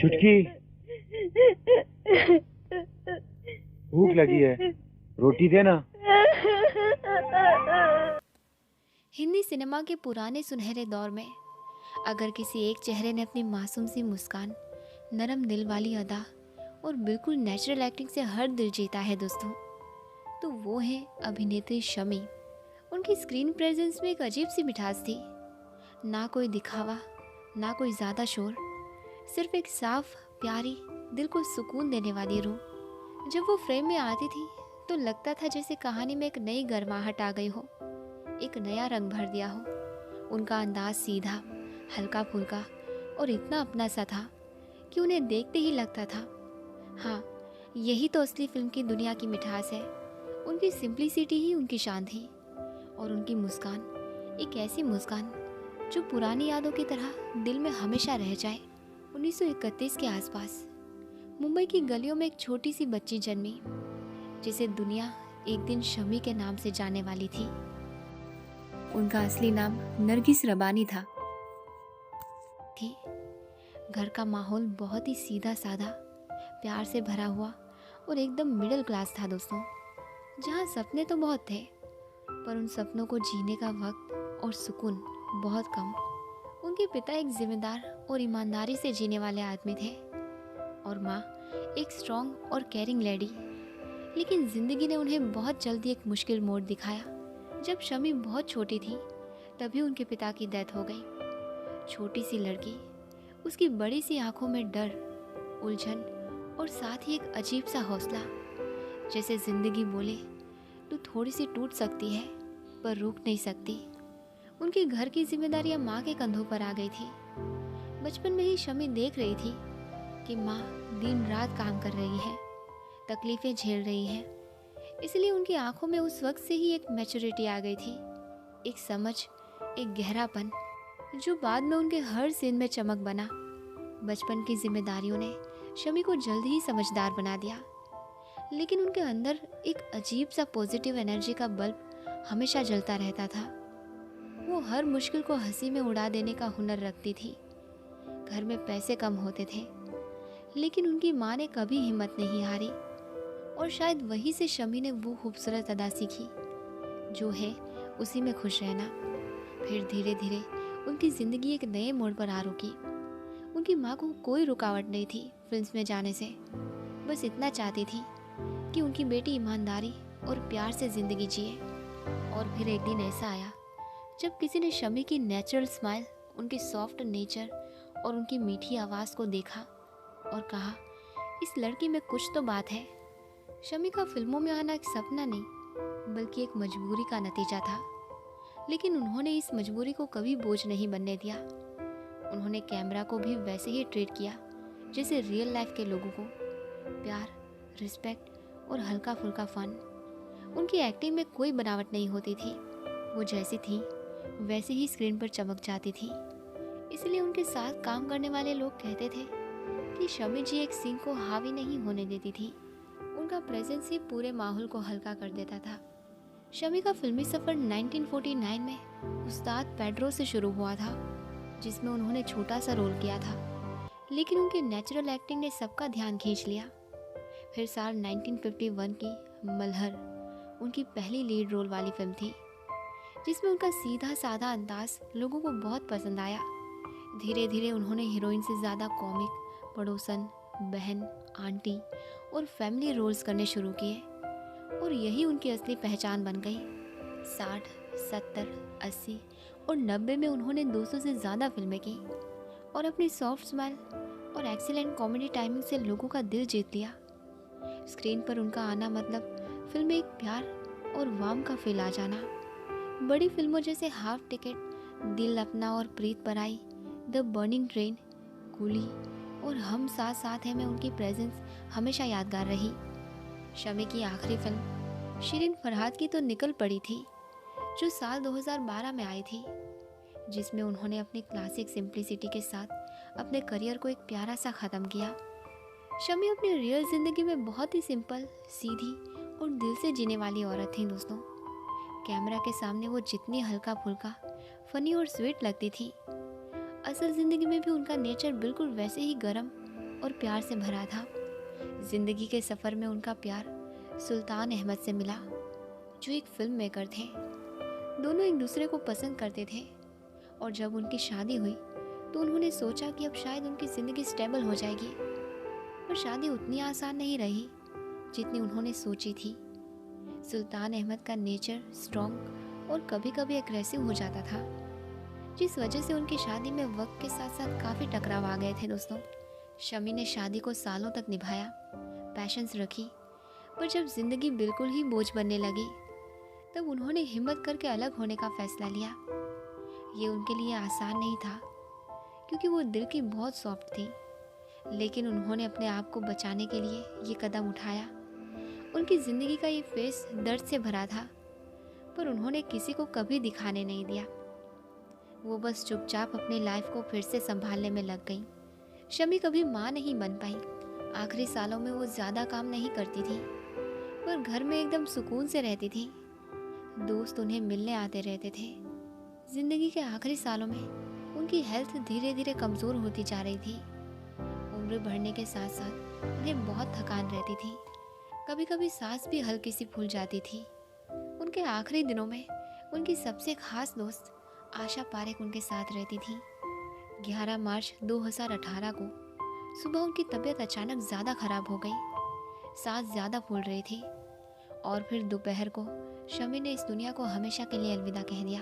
चुटकी, भूख लगी है, रोटी देना। हिंदी सिनेमा के पुराने सुनहरे दौर में अगर किसी एक चेहरे ने अपनी मासूम सी मुस्कान, नरम दिल वाली अदा और बिल्कुल नेचुरल एक्टिंग से हर दिल जीता है दोस्तों, तो वो है अभिनेत्री शमी। उनकी स्क्रीन प्रेजेंस में एक अजीब सी मिठास थी। ना कोई दिखावा, ना कोई ज़्यादा शोर, सिर्फ एक साफ, प्यारी, दिल को सुकून देने वाली रूह। जब वो फ्रेम में आती थी तो लगता था जैसे कहानी में एक नई गर्माहट आ गई हो, एक नया रंग भर दिया हो। उनका अंदाज सीधा, हल्का फुल्का और इतना अपना सा था कि उन्हें देखते ही लगता था, हाँ, यही तो असली फिल्म की दुनिया की मिठास है। उनकी सिंप्लिसिटी ही उनकी शान थी और उनकी मुस्कान, एक ऐसी मुस्कान जो पुरानी यादों की तरह दिल में हमेशा रह जाए। 1931 के आसपास मुंबई की गलियों में एक छोटी सी बच्ची जन्मी, जिसे दुनिया एक दिन शमी के नाम से जाने वाली थी। उनका असली नाम नरगिस रबानी था। घर का माहौल बहुत ही सीधा साधा, प्यार से भरा हुआ और एकदम मिडिल क्लास था दोस्तों, जहाँ सपने तो बहुत थे पर उन सपनों को जीने का वक्त और सुकून बहुत कम। उनके पिता एक जिम्मेदार और ईमानदारी से जीने वाले आदमी थे और माँ एक स्ट्रॉन्ग और केयरिंग लेडी। लेकिन जिंदगी ने उन्हें बहुत जल्दी एक मुश्किल मोड़ दिखाया। जब शमी बहुत छोटी थी तभी उनके पिता की डेथ हो गई। छोटी सी लड़की, उसकी बड़ी सी आंखों में डर, उलझन और साथ ही एक अजीब सा हौसला, जैसे जिंदगी बोले तू थोड़ी सी टूट सकती है पर रुक नहीं सकती। उनके घर की जिम्मेदारियां माँ के कंधों पर आ गई थी। बचपन में ही शमी देख रही थी कि माँ दिन रात काम कर रही है, तकलीफें झेल रही है। इसलिए उनकी आंखों में उस वक्त से ही एक मैच्योरिटी आ गई थी, एक समझ, एक गहरापन जो बाद में उनके हर सीन में चमक बना। बचपन की जिम्मेदारियों ने शमी को जल्द ही समझदार बना दिया, लेकिन उनके अंदर एक अजीब सा पॉजिटिव एनर्जी का बल्ब हमेशा जलता रहता था। वो हर मुश्किल को हंसी में उड़ा देने का हुनर रखती थी। घर में पैसे कम होते थे लेकिन उनकी माँ ने कभी हिम्मत नहीं हारी और शायद वहीं से शमी ने वो खूबसूरत अदा सीखी जो है उसी में खुश रहना। फिर धीरे धीरे उनकी ज़िंदगी एक नए मोड़ पर आ रुकी। उनकी माँ को कोई रुकावट नहीं थी फिल्म्स में जाने से, बस इतना चाहती थी कि उनकी बेटी ईमानदारी और प्यार से ज़िंदगी जिए। और फिर एक दिन ऐसा आया जब किसी ने शमी की नेचुरल स्माइल, उनकी सॉफ्ट नेचर और उनकी मीठी आवाज़ को देखा और कहा, इस लड़की में कुछ तो बात है। शमी का फिल्मों में आना एक सपना नहीं बल्कि एक मजबूरी का नतीजा था, लेकिन उन्होंने इस मजबूरी को कभी बोझ नहीं बनने दिया। उन्होंने कैमरा को भी वैसे ही ट्रीट किया जैसे रियल लाइफ के लोगों को, प्यार, रिस्पेक्ट और हल्का फुल्का फन। उनकी एक्टिंग में कोई बनावट नहीं होती थी, वो जैसी थी वैसे ही स्क्रीन पर चमक जाती थी। इसलिए उनके साथ काम करने वाले लोग कहते थे कि शमी जी एक सीन को हावी नहीं होने देती थी, उनका प्रेजेंस ही पूरे माहौल को हल्का कर देता था। शमी का फिल्मी सफ़र 1949 में उस्ताद पेड्रो से शुरू हुआ था, जिसमें उन्होंने छोटा सा रोल किया था, लेकिन उनकी नेचुरल एक्टिंग ने सबका ध्यान खींच लिया। फिर साल 1951 की मल्हर उनकी पहली लीड रोल वाली फिल्म थी, जिसमें उनका सीधा साधा अंदाज लोगों को बहुत पसंद आया। धीरे धीरे उन्होंने हीरोइन से ज़्यादा कॉमिक, पड़ोसन, बहन, आंटी और फैमिली रोल्स करने शुरू किए और यही उनकी असली पहचान बन गई। 60, 70, 80 और 90 में उन्होंने 200 से ज़्यादा फिल्में की और अपनी सॉफ्ट स्माइल और एक्सीलेंट कॉमेडी टाइमिंग से लोगों का दिल जीत लिया। स्क्रीन पर उनका आना मतलब फिल्म में एक प्यार और वार्म का फील आ जाना। बड़ी फिल्मों जैसे हाफ टिकट, दिल अपना और प्रीत पराई, द बर्निंग ट्रेन, कूली और हम साथ साथ हैं में उनकी प्रेजेंस हमेशा यादगार रही। शमी की आखिरी फिल्म शिरीन फरहाद की तो निकल पड़ी थी, जो साल 2012 में आई थी, जिसमें उन्होंने अपनी क्लासिक सिंप्लिसिटी के साथ अपने करियर को एक प्यारा सा ख़त्म किया। शमी अपनी रियल ज़िंदगी में बहुत ही सिंपल, सीधी और दिल से जीने वाली औरत थी दोस्तों। कैमरा के सामने वो जितनी हल्का फुल्का, फनी और स्वीट लगती थी, असल ज़िंदगी में भी उनका नेचर बिल्कुल वैसे ही गर्म, और प्यार से भरा था। जिंदगी के सफ़र में उनका प्यार सुल्तान अहमद से मिला, जो एक फिल्म मेकर थे। दोनों एक दूसरे को पसंद करते थे और जब उनकी शादी हुई तो उन्होंने सोचा कि अब शायद उनकी ज़िंदगी स्टेबल हो जाएगी। पर शादी उतनी आसान नहीं रही जितनी उन्होंने सोची थी। सुल्तान अहमद का नेचर स्ट्रॉन्ग और कभी कभी एग्रेसिव हो जाता था, जिस वजह से उनकी शादी में वक्त के साथ साथ काफ़ी टकराव आ गए थे दोस्तों। शमी ने शादी को सालों तक निभाया, पैशंस रखी, पर जब ज़िंदगी बिल्कुल ही बोझ बनने लगी तब उन्होंने हिम्मत करके अलग होने का फैसला लिया। ये उनके लिए आसान नहीं था क्योंकि वो दिल की बहुत सॉफ्ट थी, लेकिन उन्होंने अपने आप को बचाने के लिए ये कदम उठाया। उनकी ज़िंदगी का ये फेस दर्द से भरा था, पर उन्होंने किसी को कभी दिखाने नहीं दिया। वो बस चुपचाप अपनी लाइफ को फिर से संभालने में लग गई। शमी कभी माँ नहीं बन पाई। आखिरी सालों में वो ज़्यादा काम नहीं करती थी, पर घर में एकदम सुकून से रहती थी। दोस्त उन्हें मिलने आते रहते थे। ज़िंदगी के आखिरी सालों में उनकी हेल्थ धीरे धीरे कमज़ोर होती जा रही थी। उम्र बढ़ने के साथ साथ उन्हें बहुत थकान रहती थी। कभी कभी सांस भी हल्की सी फूल जाती थी। उनके आखिरी दिनों में उनकी सबसे खास दोस्त आशा पारेख उनके साथ रहती थी। 11 मार्च 2018 को सुबह उनकी तबीयत अचानक ज़्यादा ख़राब हो गई। सांस ज़्यादा फूल रही थी और फिर दोपहर को शमी ने इस दुनिया को हमेशा के लिए अलविदा कह दिया।